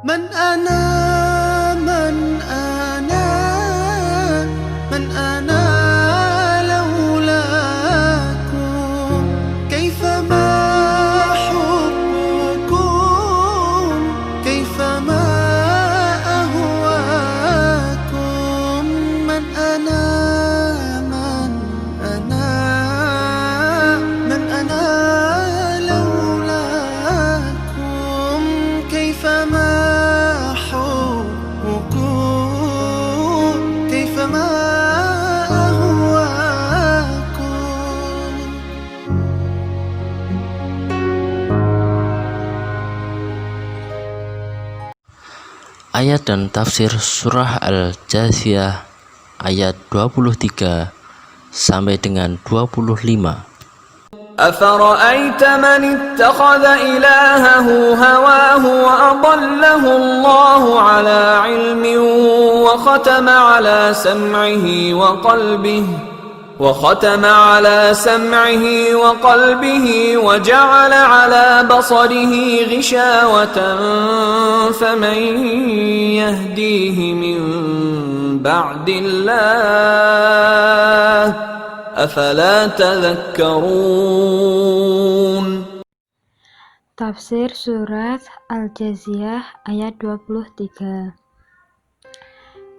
من أنا من أنا من أنا لولاكم كيفما حبكم كيفما أهواكم من أنا من أنا من أنا لولاكم كيفما كيفما أهواكم. Ayat dan tafsir surah Al-Jathiyah ayat 23 sampai dengan 25. أفرأيت من اتخذ إلهه هواه وأضله الله على علم وختم على سمعه وقلبه وجعل على بصره غشاوة فمن يهديه من بعد الله أفلا تذكرون. Tafsir surat Al-Jathiyah ayat 23.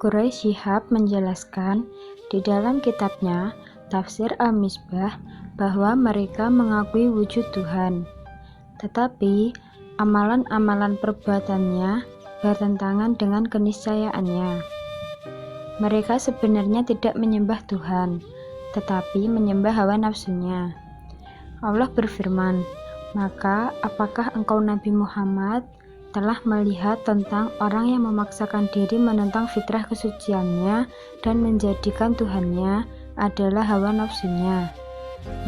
Quraisy Shihab menjelaskan di dalam kitabnya Tafsir Al-Misbah bahwa mereka mengakui wujud Tuhan, tetapi amalan-amalan perbuatannya bertentangan dengan keniscayaannya. Mereka sebenarnya tidak menyembah Tuhan, tetapi menyembah hawa nafsunya. Allah berfirman, "Maka apakah engkau Nabi Muhammad telah melihat tentang orang yang memaksakan diri menentang fitrah kesuciannya dan menjadikan Tuhannya adalah hawa nafsunya,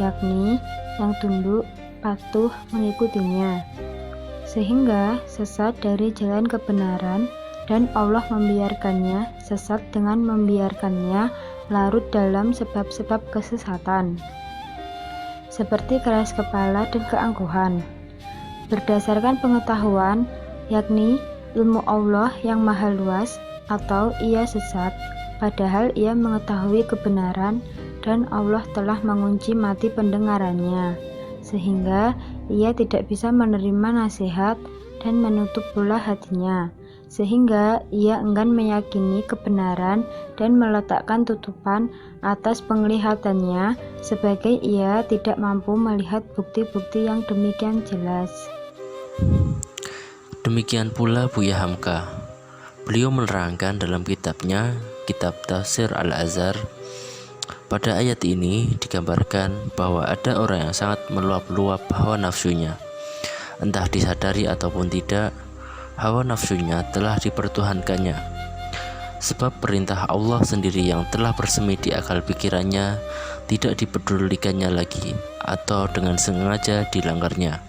yakni yang tunduk, patuh, mengikutinya, sehingga sesat dari jalan kebenaran, dan Allah membiarkannya sesat dengan membiarkannya larut dalam sebab-sebab kesesatan, seperti keras kepala dan keangkuhan, berdasarkan pengetahuan, yakni ilmu Allah yang maha luas, atau ia sesat, padahal ia mengetahui kebenaran, dan Allah telah mengunci mati pendengarannya, sehingga ia tidak bisa menerima nasihat, dan menutup pula hatinya, sehingga ia enggan meyakini kebenaran dan meletakkan tutupan atas penglihatannya, sebagai ia tidak mampu melihat bukti-bukti yang demikian jelas." Demikian pula Buya Hamka. Beliau menerangkan dalam kitabnya, Kitab Tafsir Al-Azhar, pada ayat ini digambarkan bahwa ada orang yang sangat meluap-luap hawa nafsunya. Entah disadari ataupun tidak, hawa nafsunya telah dipertuhankannya. Sebab perintah Allah sendiri yang telah bersemi di akal pikirannya tidak dipedulikannya lagi, atau dengan sengaja dilanggarnya.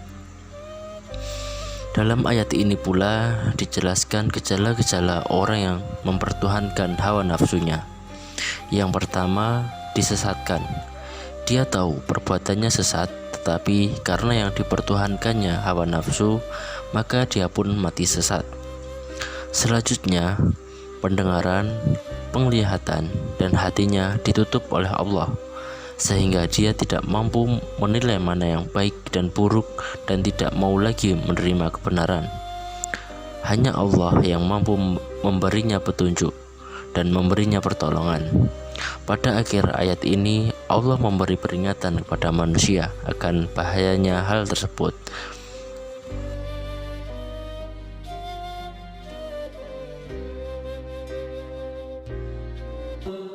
Dalam ayat ini pula dijelaskan gejala-gejala orang yang mempertuhankan hawa nafsunya. Yang pertama, disesatkan. Dia tahu perbuatannya sesat, tetapi karena yang dipertuhankannya hawa nafsu, maka dia pun mati sesat. Selanjutnya, pendengaran, penglihatan, dan hatinya ditutup oleh Allah, sehingga dia tidak mampu menilai mana yang baik dan buruk, dan tidak mau lagi menerima kebenaran. Hanya Allah yang mampu memberinya petunjuk dan memberinya pertolongan. Pada akhir ayat ini, Allah memberi peringatan kepada manusia akan bahayanya hal tersebut.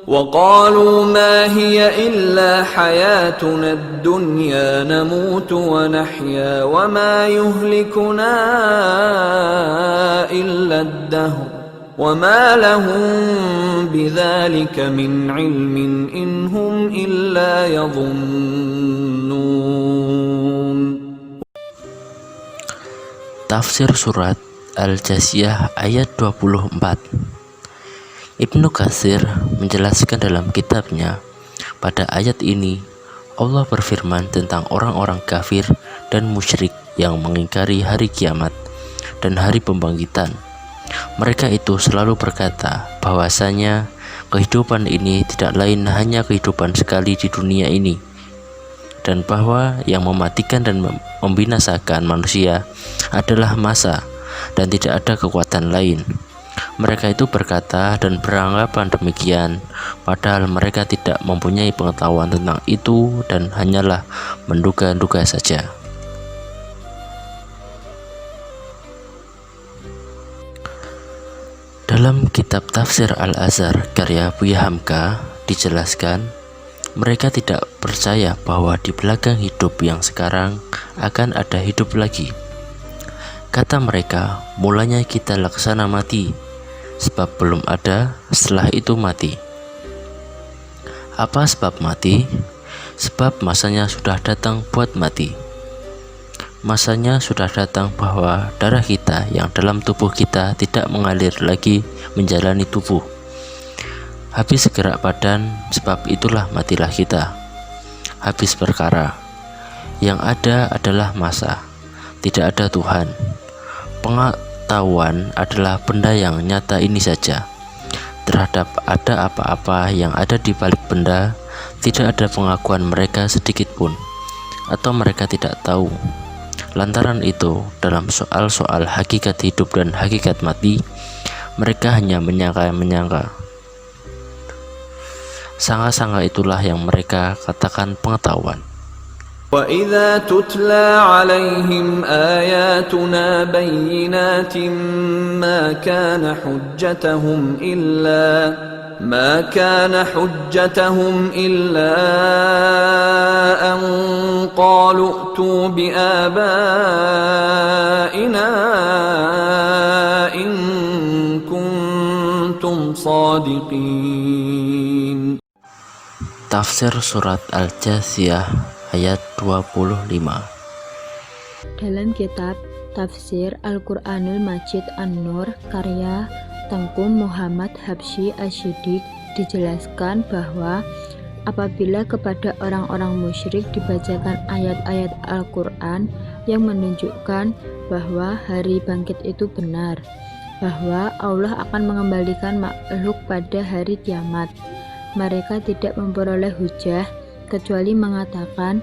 وقالوا ما هي إلا حياتنا الدنيا نموت ونحيا وما يهلكنا إلا الدهر وما لهم بذلك من علم إن هم إلا يظنون. Tafsir surat Al-Jathiyah ayat 24. Ibnu Katsir menjelaskan dalam kitabnya, pada ayat ini Allah berfirman tentang orang-orang kafir dan musyrik yang mengingkari hari kiamat dan hari pembangkitan. Mereka itu selalu berkata bahwasanya kehidupan ini tidak lain hanya kehidupan sekali di dunia ini, dan bahwa yang mematikan dan membinasakan manusia adalah masa dan tidak ada kekuatan lain. Mereka itu berkata dan beranggapan demikian, padahal mereka tidak mempunyai pengetahuan tentang itu dan hanyalah menduga-duga saja. Dalam kitab Tafsir Al-Azhar karya Buya Hamka dijelaskan, mereka tidak percaya bahwa di belakang hidup yang sekarang akan ada hidup lagi. Kata mereka, mulanya kita laksana mati, sebab belum ada, setelah itu mati. Apa sebab mati? Sebab masanya sudah datang buat mati. Masanya sudah datang bahwa darah kita yang dalam tubuh kita tidak mengalir lagi menjalani tubuh. Habis gerak badan, sebab itulah matilah kita. Habis perkara, yang ada adalah masa, tidak ada Tuhan. Pengetahuan adalah benda yang nyata ini saja. Terhadap ada apa-apa yang ada di balik benda, tidak ada pengakuan mereka sedikit pun, atau mereka tidak tahu. Lantaran itu, dalam soal-soal hakikat hidup dan hakikat mati, mereka hanya menyangka-menyangka. Sangka-sangka itulah yang mereka katakan pengetahuan. وَإِذَا تُتْلَى عَلَيْهِمْ آيَاتُنَا بَيِّنَاتٍ مَا كَانَ حُجَّتَهُمْ إِلَّا أَنْ قَالُوا ائْتُوا بِآبَائِنَا إِنْ كُنْتُمْ صَادِقِينَ. Tafsir Surat Al-Jathiyah ayat 25. Dalam kitab Tafsir Al-Quranul Majid An-Nur karya Tengku Muhammad Habsyi Asy-Shiddiq dijelaskan bahwa apabila kepada orang-orang musyrik dibacakan ayat-ayat Al-Quran yang menunjukkan bahwa hari bangkit itu benar, bahwa Allah akan mengembalikan makhluk pada hari kiamat, mereka tidak memperoleh hujah kecuali mengatakan,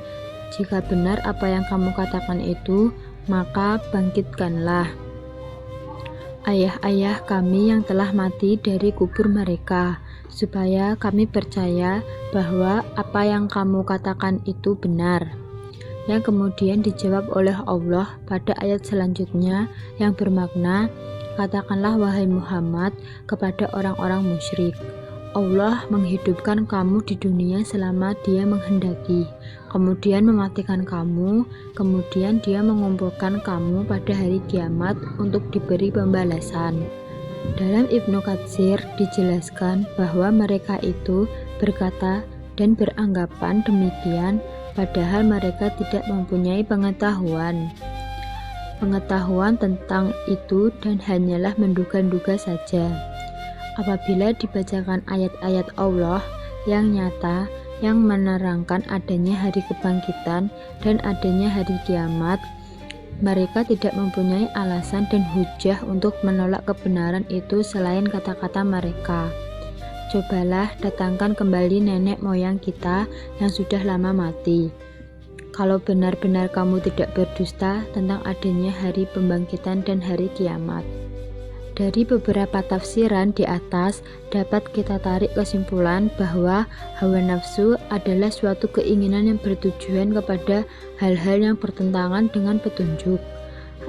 jika benar apa yang kamu katakan itu, maka bangkitkanlah ayah-ayah kami yang telah mati dari kubur mereka, supaya kami percaya bahwa apa yang kamu katakan itu benar. Yang kemudian dijawab oleh Allah pada ayat selanjutnya yang bermakna, katakanlah wahai Muhammad kepada orang-orang musyrik, Allah menghidupkan kamu di dunia selama Dia menghendaki, kemudian mematikan kamu, kemudian Dia mengumpulkan kamu pada hari kiamat untuk diberi pembalasan. Dalam Ibnu Katsir dijelaskan bahwa mereka itu berkata dan beranggapan demikian, padahal mereka tidak mempunyai pengetahuan tentang itu dan hanyalah menduga-duga saja. Apabila dibacakan ayat-ayat Allah yang nyata yang menerangkan adanya hari kebangkitan dan adanya hari kiamat, mereka tidak mempunyai alasan dan hujah untuk menolak kebenaran itu selain kata-kata mereka. Cobalah datangkan kembali nenek moyang kita yang sudah lama mati. Kalau benar-benar kamu tidak berdusta tentang adanya hari pembangkitan dan hari kiamat. Dari beberapa tafsiran di atas dapat kita tarik kesimpulan bahwa hawa nafsu adalah suatu keinginan yang bertujuan kepada hal-hal yang bertentangan dengan petunjuk,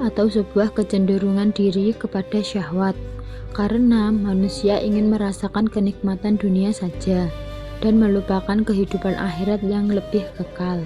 atau sebuah kecenderungan diri kepada syahwat, karena manusia ingin merasakan kenikmatan dunia saja dan melupakan kehidupan akhirat yang lebih kekal.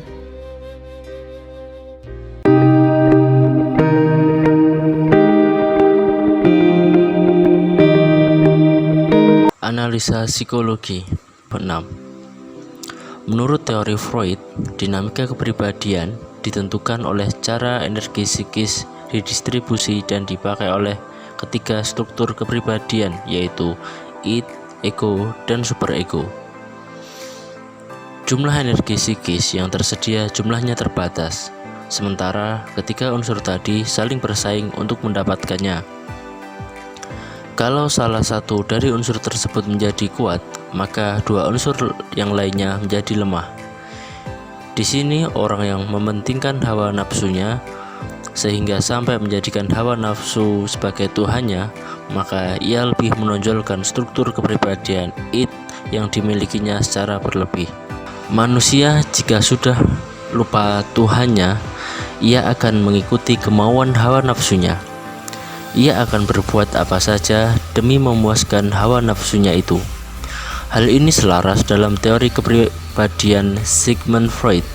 Analisa psikologi 6. Menurut teori Freud, dinamika kepribadian ditentukan oleh cara energi psikis didistribusi dan dipakai oleh ketiga struktur kepribadian, yaitu id, ego, dan superego. Jumlah energi psikis yang tersedia jumlahnya terbatas, sementara ketiga unsur tadi saling bersaing untuk mendapatkannya. Kalau salah satu dari unsur tersebut menjadi kuat, maka dua unsur yang lainnya menjadi lemah. Di sini orang yang mementingkan hawa nafsunya sehingga sampai menjadikan hawa nafsu sebagai Tuhannya, maka ia lebih menonjolkan struktur kepribadian id yang dimilikinya secara berlebih. Manusia jika sudah lupa Tuhannya, ia akan mengikuti kemauan hawa nafsunya. Ia akan berbuat apa saja demi memuaskan hawa nafsunya itu. Hal ini selaras dalam teori kepribadian Sigmund Freud.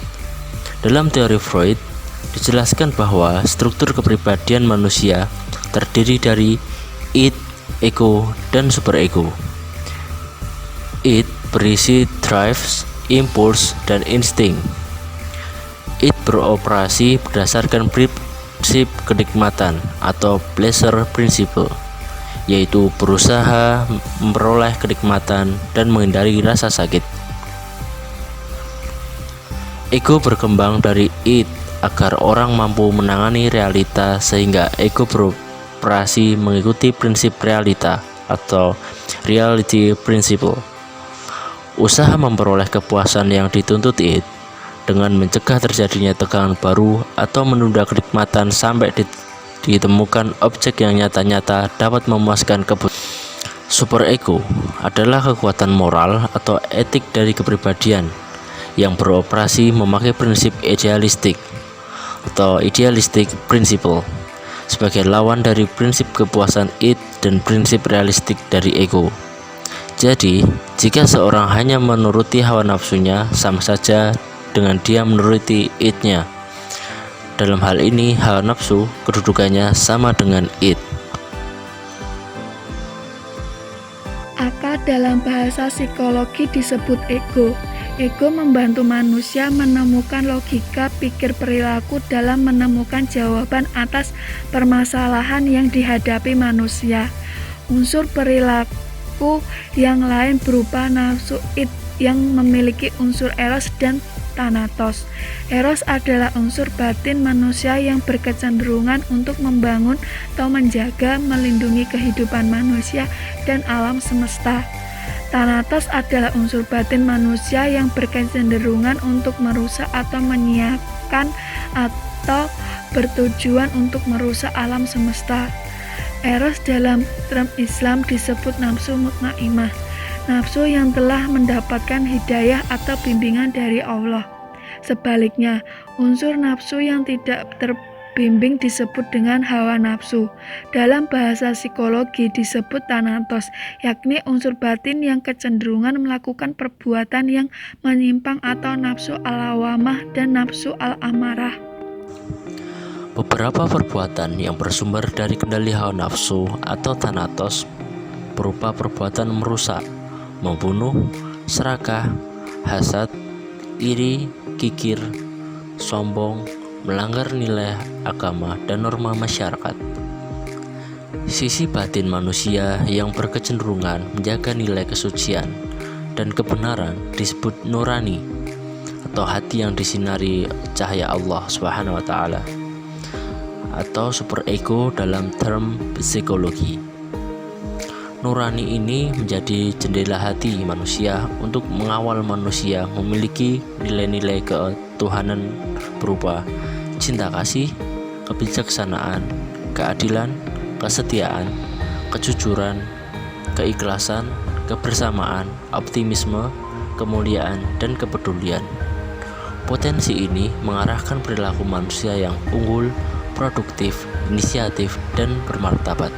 Dalam teori Freud, dijelaskan bahwa struktur kepribadian manusia terdiri dari id, ego, dan superego. Id berisi drives, impuls, dan insting. Id beroperasi berdasarkan prinsip kenikmatan atau pleasure principle, yaitu berusaha memperoleh kenikmatan dan menghindari rasa sakit. Ego berkembang dari id agar orang mampu menangani realita sehingga ego beroperasi mengikuti prinsip realita atau reality principle. Usaha memperoleh kepuasan yang dituntut id dengan mencegah terjadinya tegangan baru atau menunda kenikmatan sampai ditemukan objek yang nyata-nyata dapat memuaskan kebutuhan. Superego adalah kekuatan moral atau etik dari kepribadian yang beroperasi memakai prinsip idealistik atau idealistic principle sebagai lawan dari prinsip kepuasan id dan prinsip realistik dari ego. Jadi, jika seorang hanya menuruti hawa nafsunya, sama saja dengan dia menuruti id-nya. Dalam hal ini, hawa nafsu kedudukannya sama dengan id. Akal dalam bahasa psikologi disebut ego. Ego membantu manusia menemukan logika pikir perilaku dalam menemukan jawaban atas permasalahan yang dihadapi manusia. Unsur perilaku yang lain berupa nafsu id yang memiliki unsur eros dan Thanatos. Eros adalah unsur batin manusia yang berkecenderungan untuk membangun atau menjaga, melindungi kehidupan manusia dan alam semesta. Thanatos adalah unsur batin manusia yang berkecenderungan untuk merusak atau menyiapkan atau bertujuan untuk merusak alam semesta. Eros dalam term Islam disebut nafsu mutmainah. Nafsu yang telah mendapatkan hidayah atau bimbingan dari Allah. Sebaliknya, unsur nafsu yang tidak terbimbing disebut dengan hawa nafsu. Dalam bahasa psikologi disebut thanatos, yakni unsur batin yang kecenderungan melakukan perbuatan yang menyimpang atau nafsu al-lawamah dan nafsu al-amarah. Beberapa perbuatan yang bersumber dari kendali hawa nafsu atau thanatos berupa perbuatan merusak, membunuh, serakah, hasad, iri, kikir, sombong, melanggar nilai agama dan norma masyarakat. Sisi batin manusia yang berkecenderungan menjaga nilai kesucian dan kebenaran disebut nurani atau hati yang disinari cahaya Allah Subhanahu wa taala atau superego dalam term psikologi. Nurani ini menjadi jendela hati manusia untuk mengawal manusia memiliki nilai-nilai ketuhanan berupa cinta kasih, kebijaksanaan, keadilan, kesetiaan, kejujuran, keikhlasan, kebersamaan, optimisme, kemuliaan, dan kepedulian. Potensi ini mengarahkan perilaku manusia yang unggul, produktif, inisiatif, dan bermartabat.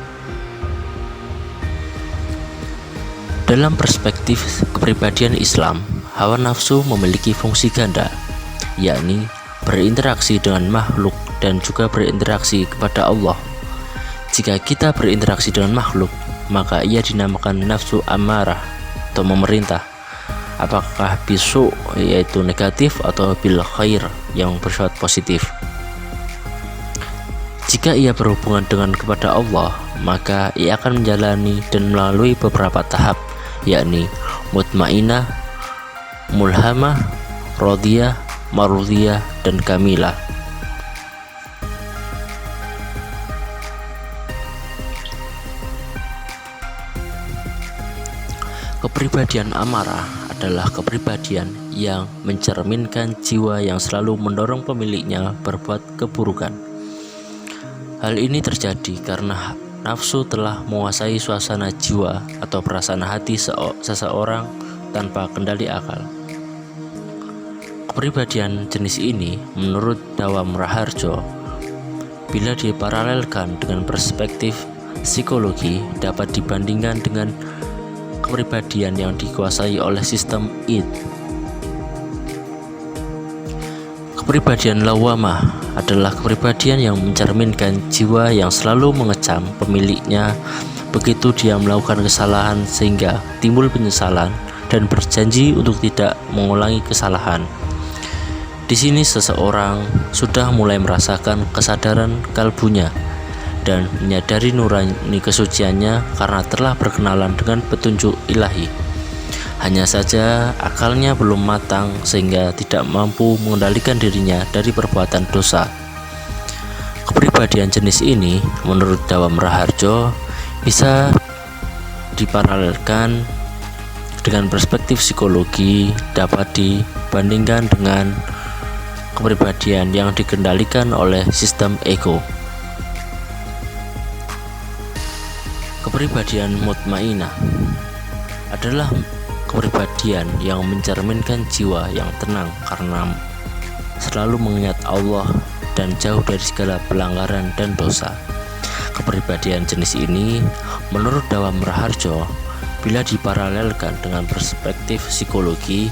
Dalam perspektif kepribadian Islam, hawa nafsu memiliki fungsi ganda, yakni berinteraksi dengan makhluk dan juga berinteraksi kepada Allah. Jika kita berinteraksi dengan makhluk, maka ia dinamakan nafsu amarah atau memerintah. Apakah bisu yaitu negatif atau bil khair yang bersifat positif. Jika ia berhubungan dengan kepada Allah, maka ia akan menjalani dan melalui beberapa tahap, yakni mutmainah, mulhamah, radiyah, marudiyah, dan kamilah. Kepribadian amarah adalah kepribadian yang mencerminkan jiwa yang selalu mendorong pemiliknya berbuat keburukan. Hal ini terjadi karena nafsu telah menguasai suasana jiwa atau perasaan hati seseorang tanpa kendali akal. Kepribadian jenis ini menurut Dawam Raharjo, bila diparalelkan dengan perspektif psikologi, dapat dibandingkan dengan kepribadian yang dikuasai oleh sistem id. Kepribadian lawamah adalah kepribadian yang mencerminkan jiwa yang selalu mengecam pemiliknya begitu dia melakukan kesalahan sehingga timbul penyesalan dan berjanji untuk tidak mengulangi kesalahan. Di sini seseorang sudah mulai merasakan kesadaran kalbunya dan menyadari nurani kesuciannya karena telah berkenalan dengan petunjuk ilahi. Hanya saja akalnya belum matang sehingga tidak mampu mengendalikan dirinya dari perbuatan dosa. Kepribadian jenis ini menurut Dawam Raharjo bisa diparalelkan dengan perspektif psikologi, dapat dibandingkan dengan kepribadian yang dikendalikan oleh sistem ego. Kepribadian mutmainah adalah kepribadian yang mencerminkan jiwa yang tenang karena selalu mengingat Allah dan jauh dari segala pelanggaran dan dosa. Kepribadian jenis ini menurut Dawam Raharjo, bila diparalelkan dengan perspektif psikologi,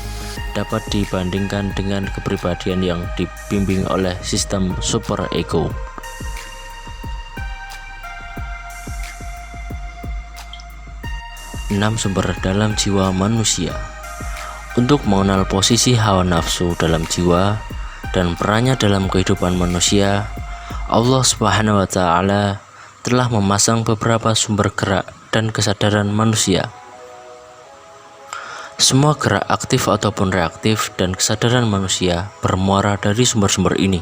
dapat dibandingkan dengan kepribadian yang dibimbing oleh sistem super ego. Enam sumber dalam jiwa manusia. Untuk mengenal posisi hawa nafsu dalam jiwa dan perannya dalam kehidupan manusia, Allah Subhanahu wa Ta'ala telah memasang beberapa sumber gerak dan kesadaran manusia. Semua gerak aktif ataupun reaktif dan kesadaran manusia bermuara dari sumber-sumber ini.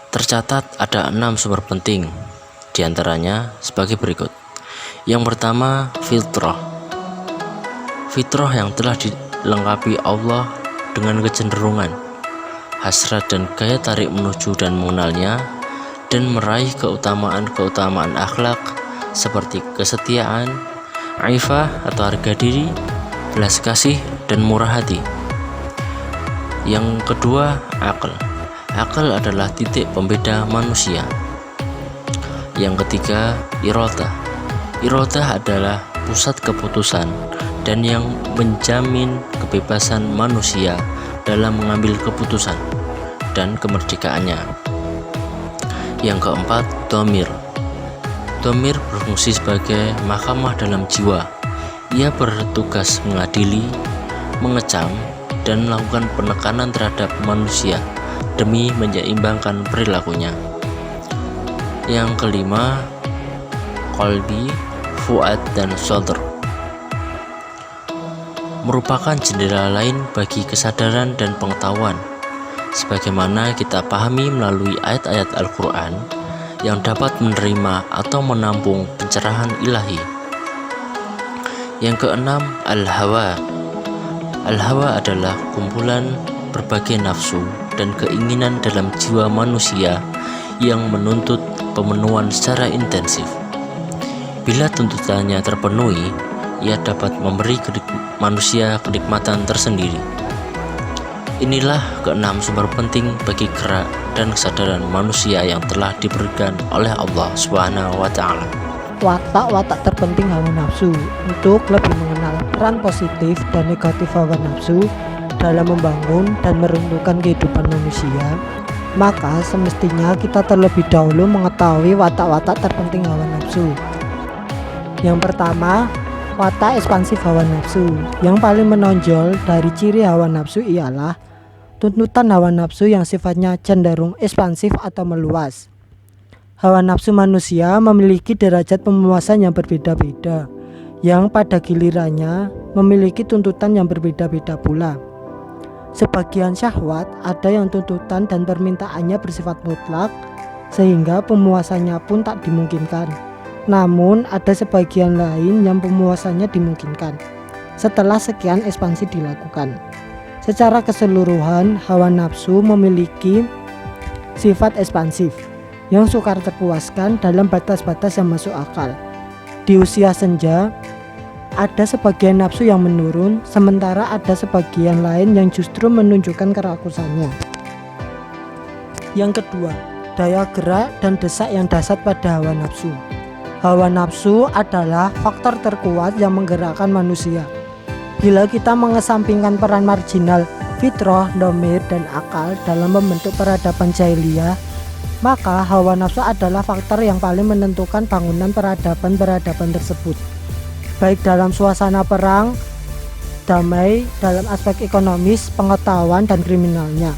Tercatat ada 6 sumber penting, diantaranya sebagai berikut. Yang pertama, fitrah. Fitrah yang telah dilengkapi Allah dengan kecenderungan, hasrat dan gaya tarik menuju dan mengenalnya, dan meraih keutamaan-keutamaan akhlak seperti kesetiaan, ifah atau harga diri, belas kasih, dan murah hati. Yang kedua, akal. Akal adalah titik pembeda manusia. Yang ketiga, iradah. Iradah adalah pusat keputusan dan yang menjamin kebebasan manusia dalam mengambil keputusan dan kemerdekaannya. Yang keempat, dhamir. Dhamir berfungsi sebagai mahkamah dalam jiwa. Ia bertugas mengadili, mengecam, dan melakukan penekanan terhadap manusia demi menyeimbangkan perilakunya. Yang kelima, qalbi, fuad, dan sadr. Merupakan jendela lain bagi kesadaran dan pengetahuan, sebagaimana kita pahami melalui ayat-ayat Al-Quran yang dapat menerima atau menampung pencerahan ilahi. Yang keenam, al-hawa. Al-hawa adalah kumpulan berbagai nafsu dan keinginan dalam jiwa manusia yang menuntut pemenuhan secara intensif. Bila tuntutannya terpenuhi, ia dapat memberi manusia kenikmatan tersendiri. Inilah keenam sumber penting bagi gerak dan kesadaran manusia yang telah diberikan oleh Allah Subhanahu wa Ta'ala. Watak-watak terpenting hawa nafsu. Untuk lebih mengenal peran positif dan negatif hawa nafsu dalam membangun dan meruntuhkan kehidupan manusia, maka semestinya kita terlebih dahulu mengetahui watak-watak terpenting hawa nafsu. Yang pertama, watak ekspansif hawa nafsu. Yang paling menonjol dari ciri hawa nafsu ialah tuntutan hawa nafsu yang sifatnya cenderung ekspansif atau meluas. Hawa nafsu manusia memiliki derajat pemuasan yang berbeda-beda, yang pada gilirannya memiliki tuntutan yang berbeda-beda pula. Sebagian syahwat ada yang tuntutan dan permintaannya bersifat mutlak, sehingga pemuasannya pun tak dimungkinkan. Namun ada sebagian lain yang pemuasannya dimungkinkan. setelah sekian ekspansi dilakukan. Secara keseluruhan, hawa nafsu memiliki sifat ekspansif yang sukar terpuaskan dalam batas-batas yang masuk akal. Di usia senja, ada sebagian nafsu yang menurun, sementara ada sebagian lain yang justru menunjukkan kerakusannya. Yang kedua, daya gerak dan desak yang dasar pada hawa nafsu. Hawa nafsu adalah faktor terkuat yang menggerakkan manusia. Bila kita mengesampingkan peran marginal, fitrah, dhamir, dan akal dalam membentuk peradaban jahiliyah, maka hawa nafsu adalah faktor yang paling menentukan bangunan peradaban-peradaban tersebut, baik dalam suasana perang, damai, dalam aspek ekonomis, pengetahuan, dan kriminalnya.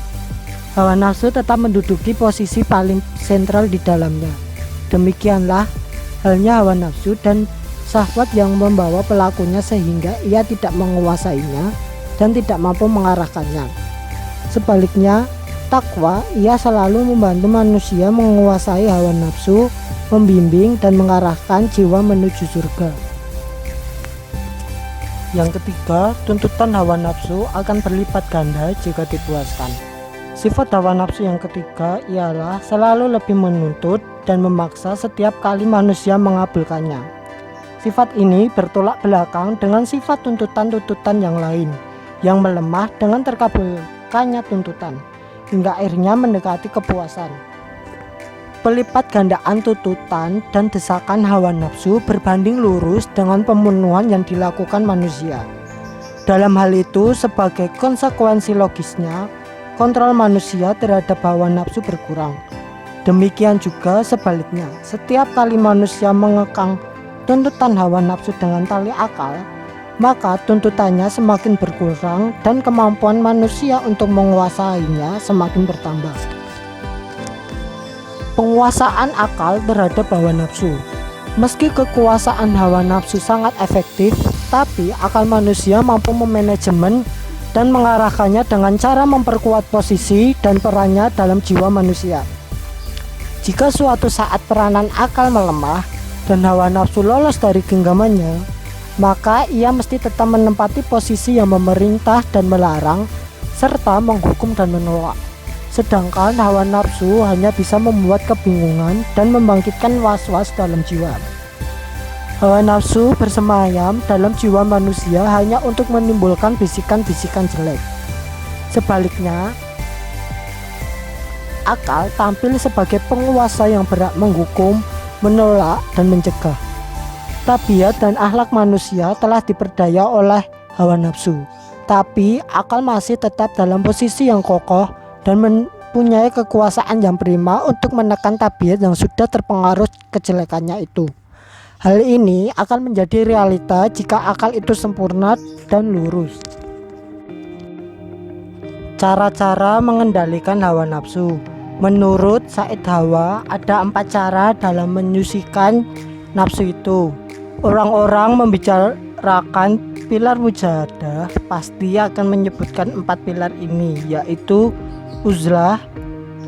Hawa nafsu tetap menduduki posisi paling sentral di dalamnya. Demikianlah halnya hawa nafsu dan syahwat yang membawa pelakunya sehingga ia tidak menguasainya dan tidak mampu mengarahkannya. Sebaliknya, takwa ia selalu membantu manusia menguasai hawa nafsu, membimbing dan mengarahkan jiwa menuju surga. Yang ketiga, tuntutan hawa nafsu akan berlipat ganda jika dipuaskan. Sifat hawa nafsu yang ketiga ialah selalu lebih menuntut dan memaksa setiap kali manusia mengabulkannya. Sifat ini bertolak belakang dengan sifat tuntutan-tuntutan yang lain yang melemah dengan terkabulkannya tuntutan hingga akhirnya mendekati kepuasan. Pelipat gandaan tuntutan dan desakan hawa nafsu berbanding lurus dengan pemenuhan yang dilakukan manusia. Dalam hal itu, sebagai konsekuensi logisnya, kontrol manusia terhadap hawa nafsu berkurang. Demikian juga sebaliknya, setiap kali manusia mengekang tuntutan hawa nafsu dengan tali akal, maka tuntutannya semakin berkurang dan kemampuan manusia untuk menguasainya semakin bertambah. Penguasaan akal terhadap hawa nafsu. Meski kekuasaan hawa nafsu sangat efektif, tapi akal manusia mampu memanajemen dan mengarahkannya dengan cara memperkuat posisi dan perannya dalam jiwa manusia. Jika suatu saat peranan akal melemah dan hawa nafsu lolos dari genggamannya, maka ia mesti tetap menempati posisi yang memerintah dan melarang, serta menghukum dan menolak. Sedangkan hawa nafsu hanya bisa membuat kebingungan dan membangkitkan was-was dalam jiwa. Hawa nafsu bersemayam dalam jiwa manusia hanya untuk menimbulkan bisikan-bisikan jelek. Sebaliknya, akal tampil sebagai penguasa yang berhak menghukum, menolak, dan mencegah. Tabiat dan akhlak manusia telah diperdaya oleh hawa nafsu, tapi akal masih tetap dalam posisi yang kokoh dan mempunyai kekuasaan yang prima untuk menekan tabiat yang sudah terpengaruh kejelekannya itu. Hal ini akan menjadi realita jika akal itu sempurna dan lurus. Cara-cara mengendalikan hawa nafsu. Menurut Said Hawa, ada 4 cara dalam menyucikan nafsu itu. Orang-orang membicarakan pilar mujahadah pasti akan menyebutkan 4 pilar ini, yaitu uzlah,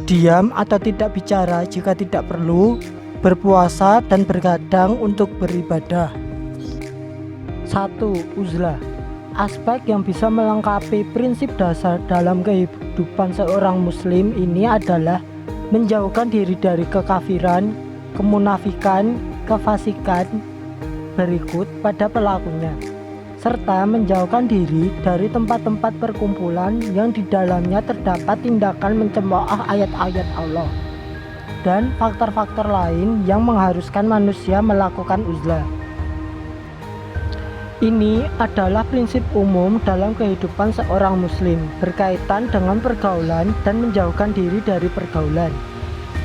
diam atau tidak bicara jika tidak perlu, berpuasa dan bergadang untuk beribadah. 1. Uzlah. Aspek yang bisa melengkapi prinsip dasar dalam kehidupan seorang muslim ini adalah menjauhkan diri dari kekafiran, kemunafikan, kefasikan berikut pada pelakunya, serta menjauhkan diri dari tempat-tempat perkumpulan yang di dalamnya terdapat tindakan mencemooh ayat-ayat Allah dan faktor-faktor lain yang mengharuskan manusia melakukan uzlah. Ini adalah prinsip umum dalam kehidupan seorang muslim berkaitan dengan pergaulan dan menjauhkan diri dari pergaulan.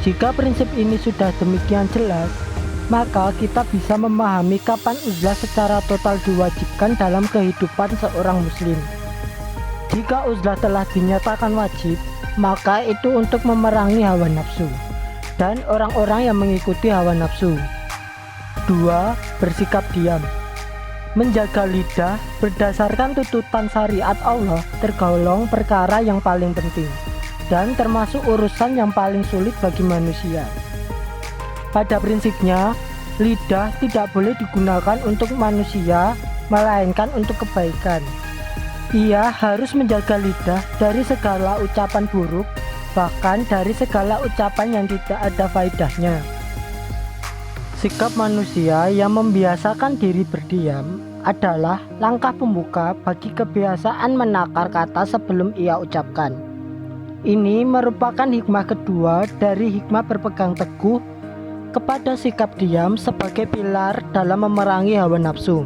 Jika prinsip ini sudah demikian jelas, maka kita bisa memahami kapan uzlah secara total diwajibkan dalam kehidupan seorang muslim. Jika uzlah telah dinyatakan wajib, maka itu untuk memerangi hawa nafsu dan orang-orang yang mengikuti hawa nafsu. 2. Bersikap diam. Menjaga lidah berdasarkan tuntutan syariat Allah tergolong perkara yang paling penting dan termasuk urusan yang paling sulit bagi manusia. Pada prinsipnya, lidah tidak boleh digunakan untuk manusia melainkan untuk kebaikan. Ia harus menjaga lidah dari segala ucapan buruk, bahkan dari segala ucapan yang tidak ada faedahnya. Sikap manusia yang membiasakan diri berdiam adalah langkah pembuka bagi kebiasaan menakar kata sebelum ia ucapkan. Ini merupakan hikmah kedua dari hikmah berpegang teguh kepada sikap diam sebagai pilar dalam memerangi hawa nafsu.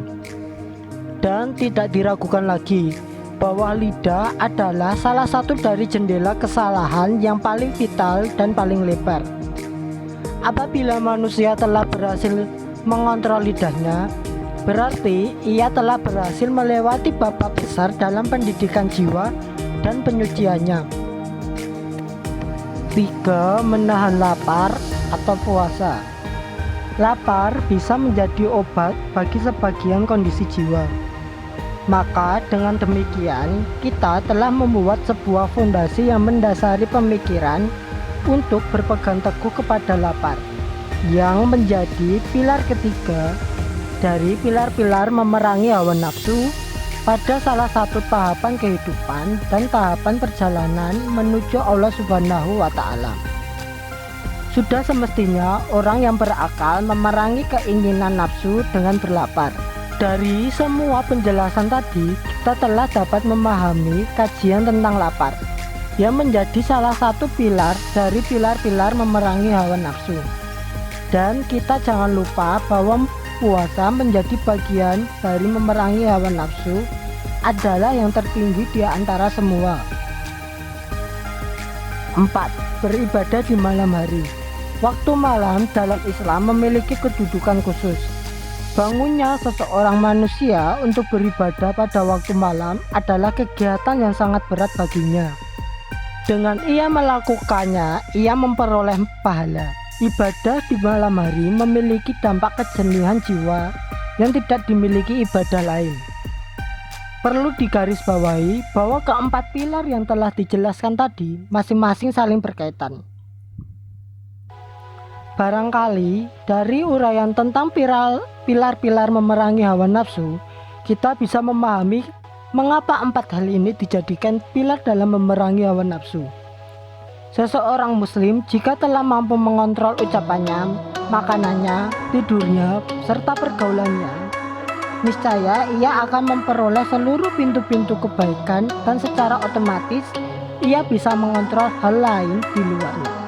Dan tidak diragukan lagi bahwa lidah adalah salah satu dari jendela kesalahan yang paling vital dan paling lebar. Apabila manusia telah berhasil mengontrol lidahnya, berarti ia telah berhasil melewati babak besar dalam pendidikan jiwa dan penyuciannya. 3. Menahan lapar atau puasa. Lapar bisa menjadi obat bagi sebagian kondisi jiwa. Maka dengan demikian kita telah membuat sebuah fondasi yang mendasari pemikiran untuk berpegang teguh kepada lapar, yang menjadi pilar ketiga dari pilar-pilar memerangi hawa nafsu pada salah satu tahapan kehidupan dan tahapan perjalanan menuju Allah Subhanahu wa Ta'ala. Sudah semestinya orang yang berakal memerangi keinginan nafsu dengan berlapar. Dari semua penjelasan tadi, kita telah dapat memahami kajian tentang lapar, yang menjadi salah satu pilar dari pilar-pilar memerangi hawa nafsu. Dan kita jangan lupa bahwa puasa menjadi bagian dari memerangi hawa nafsu adalah yang tertinggi di antara semua. 4. Beribadah di malam hari. Waktu malam dalam Islam memiliki kedudukan khusus. Bangunnya seseorang manusia untuk beribadah pada waktu malam adalah kegiatan yang sangat berat baginya. Dengan ia melakukannya, ia memperoleh pahala. Ibadah di malam hari memiliki dampak kejernihan jiwa yang tidak dimiliki ibadah lain. Perlu digarisbawahi bahwa keempat pilar yang telah dijelaskan tadi masing-masing saling berkaitan. Barangkali dari uraian tentang pilar-pilar memerangi hawa nafsu, kita bisa memahami mengapa empat hal ini dijadikan pilar dalam memerangi hawa nafsu. Seseorang muslim jika telah mampu mengontrol ucapannya, makanannya, tidurnya, serta pergaulannya, niscaya ia akan memperoleh seluruh pintu-pintu kebaikan dan secara otomatis ia bisa mengontrol hal lain di luarnya.